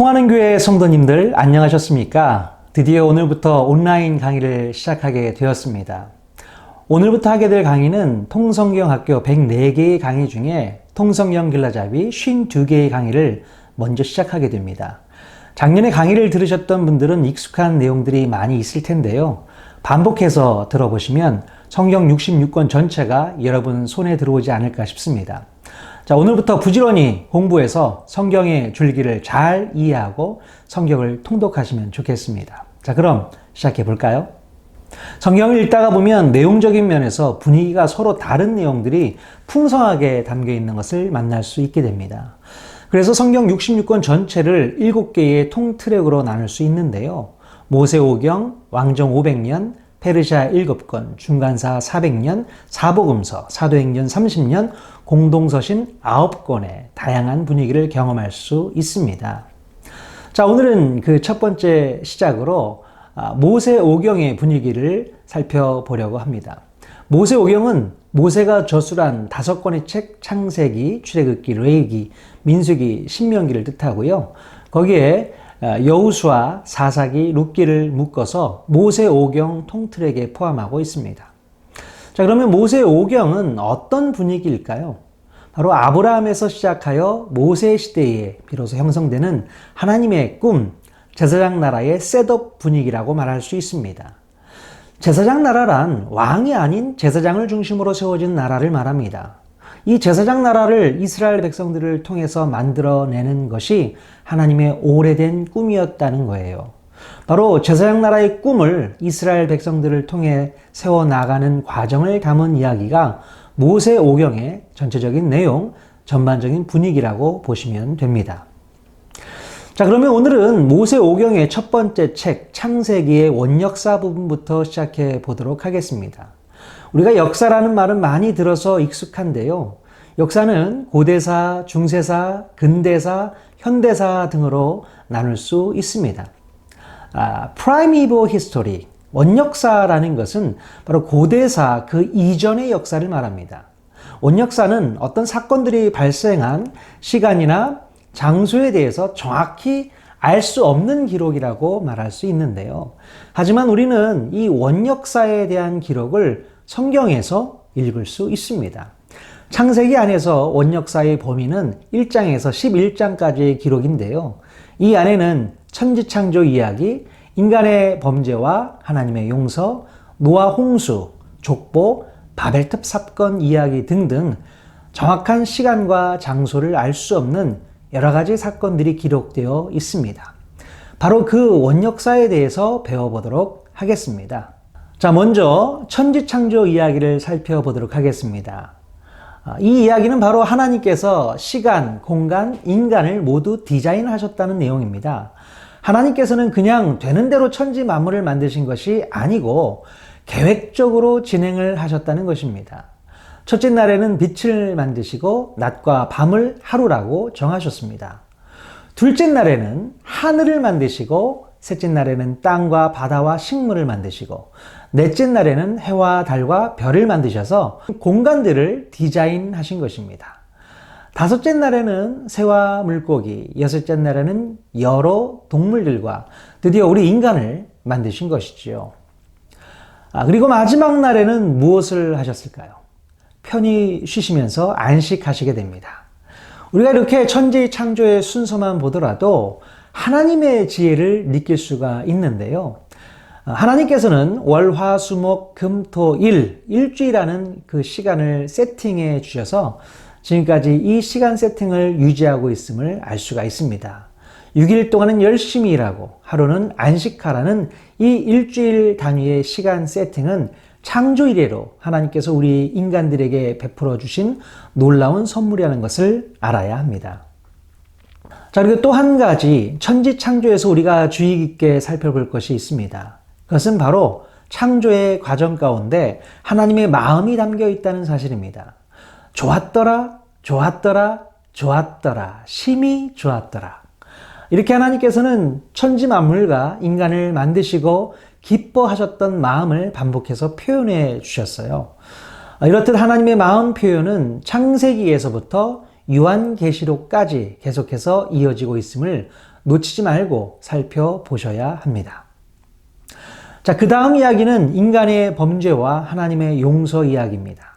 통하는 교회 성도님들 안녕하셨습니까? 드디어 오늘부터 온라인 강의를 시작하게 되었습니다. 오늘부터 하게 될 강의는 통성경학교 104개의 강의 중에 통성경 길라잡이 52개의 강의를 먼저 시작하게 됩니다. 작년에 강의를 들으셨던 분들은 익숙한 내용들이 많이 있을 텐데요. 반복해서 들어보시면 성경 66권 전체가 여러분 손에 들어오지 않을까 싶습니다. 자, 오늘부터 부지런히 공부해서 성경의 줄기를 잘 이해하고 성경을 통독하시면 좋겠습니다. 자, 그럼 시작해 볼까요? 성경을 읽다가 보면 내용적인 면에서 분위기가 서로 다른 내용들이 풍성하게 담겨 있는 것을 만날 수 있게 됩니다. 그래서 성경 66권 전체를 7개의 통트랙으로 나눌 수 있는데요. 모세오경, 왕정 500년, 페르시아 7권, 중간사 400년, 사복음서, 사도행전 30년, 공동서신 9권의 다양한 분위기를 경험할 수 있습니다. 자, 오늘은 그 첫 번째 시작으로 모세오경의 분위기를 살펴보려고 합니다. 모세오경은 모세가 저술한 5권의 책 창세기, 출애굽기, 레위기, 민수기, 신명기를 뜻하고요. 거기에 여호수아, 사사기, 룻기를 묶어서 모세오경 통틀에게 포함하고 있습니다. 자, 그러면 모세오경은 어떤 분위기일까요? 바로 아브라함에서 시작하여 모세 시대에 비로소 형성되는 하나님의 꿈, 제사장 나라의 셋업 분위기라고 말할 수 있습니다. 제사장 나라란 왕이 아닌 제사장을 중심으로 세워진 나라를 말합니다. 이 제사장 나라를 이스라엘 백성들을 통해서 만들어내는 것이 하나님의 오래된 꿈이었다는 거예요. 바로 제사장 나라의 꿈을 이스라엘 백성들을 통해 세워나가는 과정을 담은 이야기가 모세오경의 전체적인 내용, 전반적인 분위기라고 보시면 됩니다. 자, 그러면 오늘은 모세오경의 첫 번째 책 창세기의 원역사 부분부터 시작해 보도록 하겠습니다. 우리가 역사라는 말은 많이 들어서 익숙한데요. 역사는 고대사, 중세사, 근대사, 현대사 등으로 나눌 수 있습니다. Primeval History, 원역사라는 것은 바로 고대사 그 이전의 역사를 말합니다. 원역사는 어떤 사건들이 발생한 시간이나 장소에 대해서 정확히 알 수 없는 기록이라고 말할 수 있는데요. 하지만 우리는 이 원역사에 대한 기록을 성경에서 읽을 수 있습니다. 창세기 안에서 원역사의 범위는 1장에서 11장까지의 기록인데요. 이 안에는 천지창조 이야기, 인간의 범죄와 하나님의 용서, 노아 홍수, 족보, 바벨탑 사건 이야기 등등 정확한 시간과 장소를 알 수 없는 여러 가지 사건들이 기록되어 있습니다. 바로 그 원역사에 대해서 배워보도록 하겠습니다. 자, 먼저 천지창조 이야기를 살펴보도록 하겠습니다. 이 이야기는 바로 하나님께서 시간, 공간, 인간을 모두 디자인하셨다는 내용입니다. 하나님께서는 그냥 되는 대로 천지 만물을 만드신 것이 아니고 계획적으로 진행을 하셨다는 것입니다. 첫째 날에는 빛을 만드시고 낮과 밤을 하루라고 정하셨습니다. 둘째 날에는 하늘을 만드시고 셋째 날에는 땅과 바다와 식물을 만드시고 넷째 날에는 해와 달과 별을 만드셔서 공간들을 디자인하신 것입니다. 다섯째 날에는 새와 물고기, 여섯째 날에는 여러 동물들과 드디어 우리 인간을 만드신 것이지요. 그리고 마지막 날에는 무엇을 하셨을까요? 편히 쉬시면서 안식하시게 됩니다. 우리가 이렇게 천지 창조의 순서만 보더라도 하나님의 지혜를 느낄 수가 있는데요. 하나님께서는 월, 화, 수, 목, 금, 토, 일주일이라는 그 시간을 세팅해 주셔서 지금까지 이 시간 세팅을 유지하고 있음을 알 수가 있습니다. 6일 동안은 열심히 일하고 하루는 안식하라는 이 일주일 단위의 시간 세팅은 창조 이래로 하나님께서 우리 인간들에게 베풀어 주신 놀라운 선물이라는 것을 알아야 합니다. 자, 그리고 또 한 가지 천지 창조에서 우리가 주의 깊게 살펴볼 것이 있습니다. 그것은 바로 창조의 과정 가운데 하나님의 마음이 담겨 있다는 사실입니다. 좋았더라, 좋았더라, 좋았더라, 심히 좋았더라. 이렇게 하나님께서는 천지 만물과 인간을 만드시고 기뻐하셨던 마음을 반복해서 표현해 주셨어요. 이렇듯 하나님의 마음 표현은 창세기에서부터 요한계시록까지 계속해서 이어지고 있음을 놓치지 말고 살펴보셔야 합니다. 자, 그 다음 이야기는 인간의 범죄와 하나님의 용서 이야기입니다.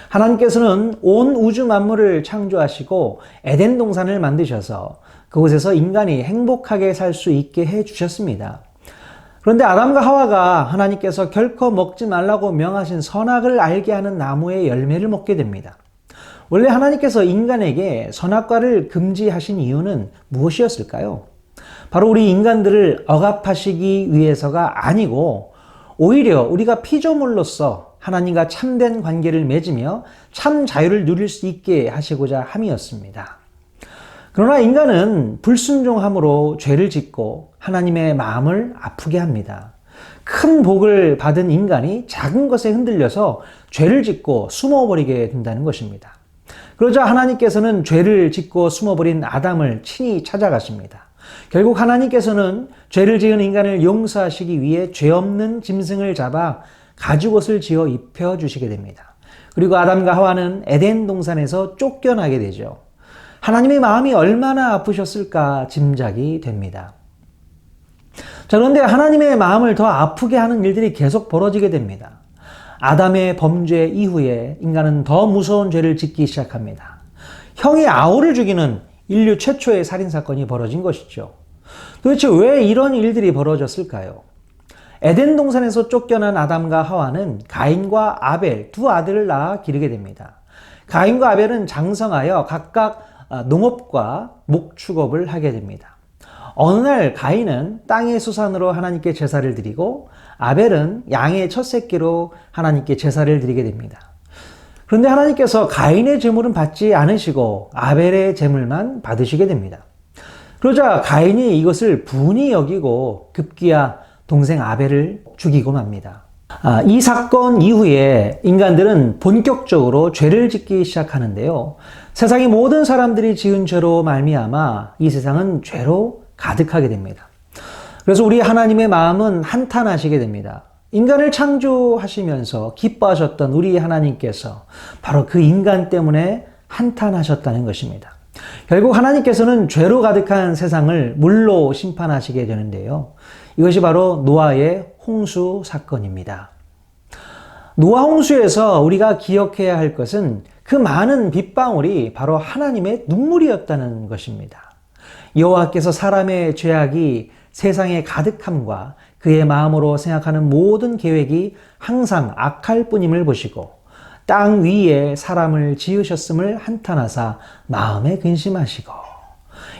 하나님께서는 온 우주 만물을 창조하시고 에덴 동산을 만드셔서 그곳에서 인간이 행복하게 살 수 있게 해 주셨습니다. 그런데 아담과 하와가 하나님께서 결코 먹지 말라고 명하신 선악을 알게 하는 나무의 열매를 먹게 됩니다. 원래 하나님께서 인간에게 선악과를 금지하신 이유는 무엇이었을까요? 바로 우리 인간들을 억압하시기 위해서가 아니고 오히려 우리가 피조물로서 하나님과 참된 관계를 맺으며 참 자유를 누릴 수 있게 하시고자 함이었습니다. 그러나 인간은 불순종함으로 죄를 짓고 하나님의 마음을 아프게 합니다. 큰 복을 받은 인간이 작은 것에 흔들려서 죄를 짓고 숨어버리게 된다는 것입니다. 그러자 하나님께서는 죄를 짓고 숨어버린 아담을 친히 찾아가십니다. 결국 하나님께서는 죄를 지은 인간을 용서하시기 위해 죄 없는 짐승을 잡아 가죽옷을 지어 입혀주시게 됩니다. 그리고 아담과 하와는 에덴 동산에서 쫓겨나게 되죠. 하나님의 마음이 얼마나 아프셨을까 짐작이 됩니다. 자, 그런데 하나님의 마음을 더 아프게 하는 일들이 계속 벌어지게 됩니다. 아담의 범죄 이후에 인간은 더 무서운 죄를 짓기 시작합니다. 형이 아우를 죽이는 인류 최초의 살인사건이 벌어진 것이죠. 도대체 왜 이런 일들이 벌어졌을까요? 에덴 동산에서 쫓겨난 아담과 하와는 가인과 아벨 두 아들을 낳아 기르게 됩니다. 가인과 아벨은 장성하여 각각 농업과 목축업을 하게 됩니다. 어느 날 가인은 땅의 수산으로 하나님께 제사를 드리고 아벨은 양의 첫 새끼로 하나님께 제사를 드리게 됩니다. 그런데 하나님께서 가인의 제물은 받지 않으시고 아벨의 제물만 받으시게 됩니다. 그러자 가인이 이것을 분이 여기고 급기야 동생 아벨을 죽이고 맙니다. 이 사건 이후에 인간들은 본격적으로 죄를 짓기 시작하는데요. 세상의 모든 사람들이 지은 죄로 말미암아 이 세상은 죄로 가득하게 됩니다. 그래서 우리 하나님의 마음은 한탄하시게 됩니다. 인간을 창조하시면서 기뻐하셨던 우리 하나님께서 바로 그 인간 때문에 한탄하셨다는 것입니다. 결국 하나님께서는 죄로 가득한 세상을 물로 심판하시게 되는데요. 이것이 바로 노아의 홍수 사건입니다. 노아 홍수에서 우리가 기억해야 할 것은 그 많은 빗방울이 바로 하나님의 눈물이었다는 것입니다. 여호와께서 사람의 죄악이 세상에 가득함과 그의 마음으로 생각하는 모든 계획이 항상 악할 뿐임을 보시고 땅 위에 사람을 지으셨음을 한탄하사 마음에 근심하시고,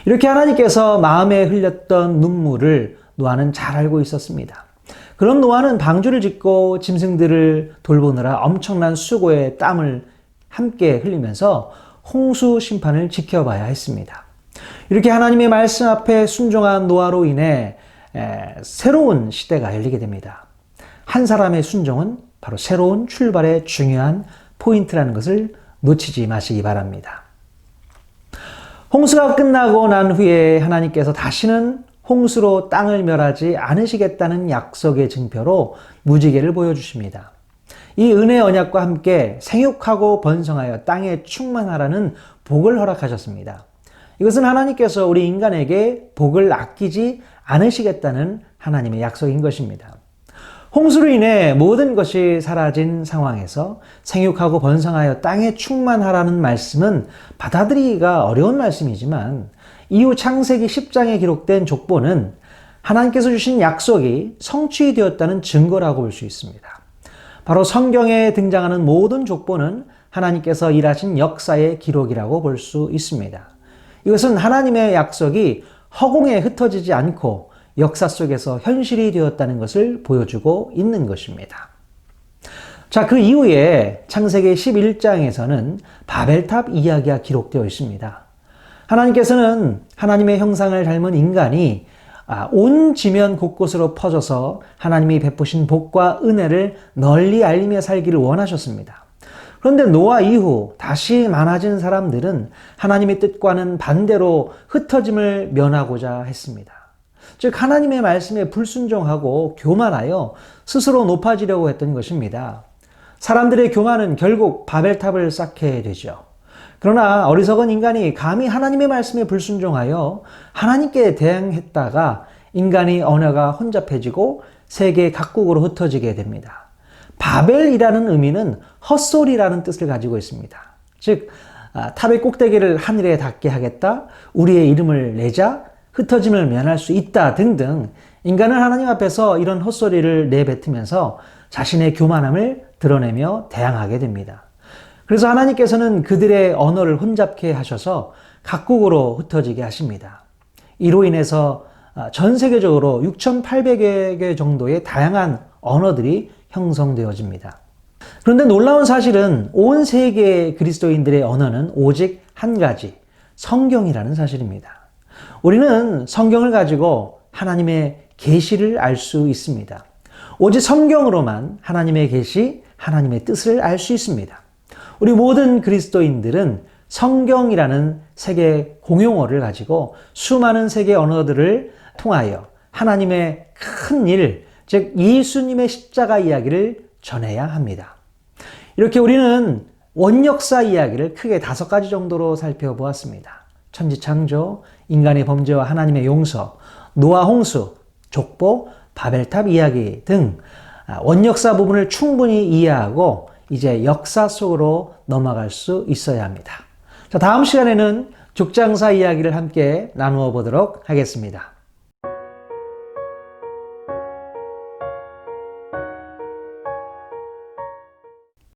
이렇게 하나님께서 마음에 흘렸던 눈물을 노아는 잘 알고 있었습니다. 그럼 노아는 방주를 짓고 짐승들을 돌보느라 엄청난 수고의 땀을 함께 흘리면서 홍수 심판을 지켜봐야 했습니다. 이렇게 하나님의 말씀 앞에 순종한 노아로 인해 새로운 시대가 열리게 됩니다. 한 사람의 순종은 바로 새로운 출발의 중요한 포인트라는 것을 놓치지 마시기 바랍니다. 홍수가 끝나고 난 후에 하나님께서 다시는 홍수로 땅을 멸하지 않으시겠다는 약속의 증표로 무지개를 보여주십니다. 이 은혜의 언약과 함께 생육하고 번성하여 땅에 충만하라는 복을 허락하셨습니다. 이것은 하나님께서 우리 인간에게 복을 아끼지 않으시겠다는 하나님의 약속인 것입니다. 홍수로 인해 모든 것이 사라진 상황에서 생육하고 번성하여 땅에 충만하라는 말씀은 받아들이기가 어려운 말씀이지만 이후 창세기 10장에 기록된 족보는 하나님께서 주신 약속이 성취되었다는 증거라고 볼 수 있습니다. 바로 성경에 등장하는 모든 족보는 하나님께서 일하신 역사의 기록이라고 볼 수 있습니다. 이것은 하나님의 약속이 허공에 흩어지지 않고 역사 속에서 현실이 되었다는 것을 보여주고 있는 것입니다. 자, 그 이후에 창세기 11장에서는 바벨탑 이야기가 기록되어 있습니다. 하나님께서는 하나님의 형상을 닮은 인간이 온 지면 곳곳으로 퍼져서 하나님이 베푸신 복과 은혜를 널리 알리며 살기를 원하셨습니다. 그런데 노아 이후 다시 많아진 사람들은 하나님의 뜻과는 반대로 흩어짐을 면하고자 했습니다. 즉 하나님의 말씀에 불순종하고 교만하여 스스로 높아지려고 했던 것입니다. 사람들의 교만은 결국 바벨탑을 쌓게 되죠. 그러나 어리석은 인간이 감히 하나님의 말씀에 불순종하여 하나님께 대항했다가 인간의 언어가 혼잡해지고 세계 각국으로 흩어지게 됩니다. 바벨이라는 의미는 헛소리라는 뜻을 가지고 있습니다. 즉, 탑의 꼭대기를 하늘에 닿게 하겠다, 우리의 이름을 내자, 흩어짐을 면할 수 있다 등등 인간은 하나님 앞에서 이런 헛소리를 내뱉으면서 자신의 교만함을 드러내며 대항하게 됩니다. 그래서 하나님께서는 그들의 언어를 혼잡케 하셔서 각국으로 흩어지게 하십니다. 이로 인해서 전 세계적으로 6,800여 개 정도의 다양한 언어들이 형성되어집니다. 그런데 놀라운 사실은 온 세계 그리스도인들의 언어는 오직 한 가지, 성경이라는 사실입니다. 우리는 성경을 가지고 하나님의 계시를 알 수 있습니다. 오직 성경으로만 하나님의 계시, 하나님의 뜻을 알 수 있습니다. 우리 모든 그리스도인들은 성경이라는 세계 공용어를 가지고 수많은 세계 언어들을 통하여 하나님의 큰 일, 즉 예수님의 십자가 이야기를 전해야 합니다. 이렇게 우리는 원역사 이야기를 크게 5가지 정도로 살펴보았습니다. 천지창조, 인간의 범죄와 하나님의 용서, 노아 홍수, 족보, 바벨탑 이야기 등 원역사 부분을 충분히 이해하고 이제 역사 속으로 넘어갈 수 있어야 합니다. 자, 다음 시간에는 족장사 이야기를 함께 나누어 보도록 하겠습니다.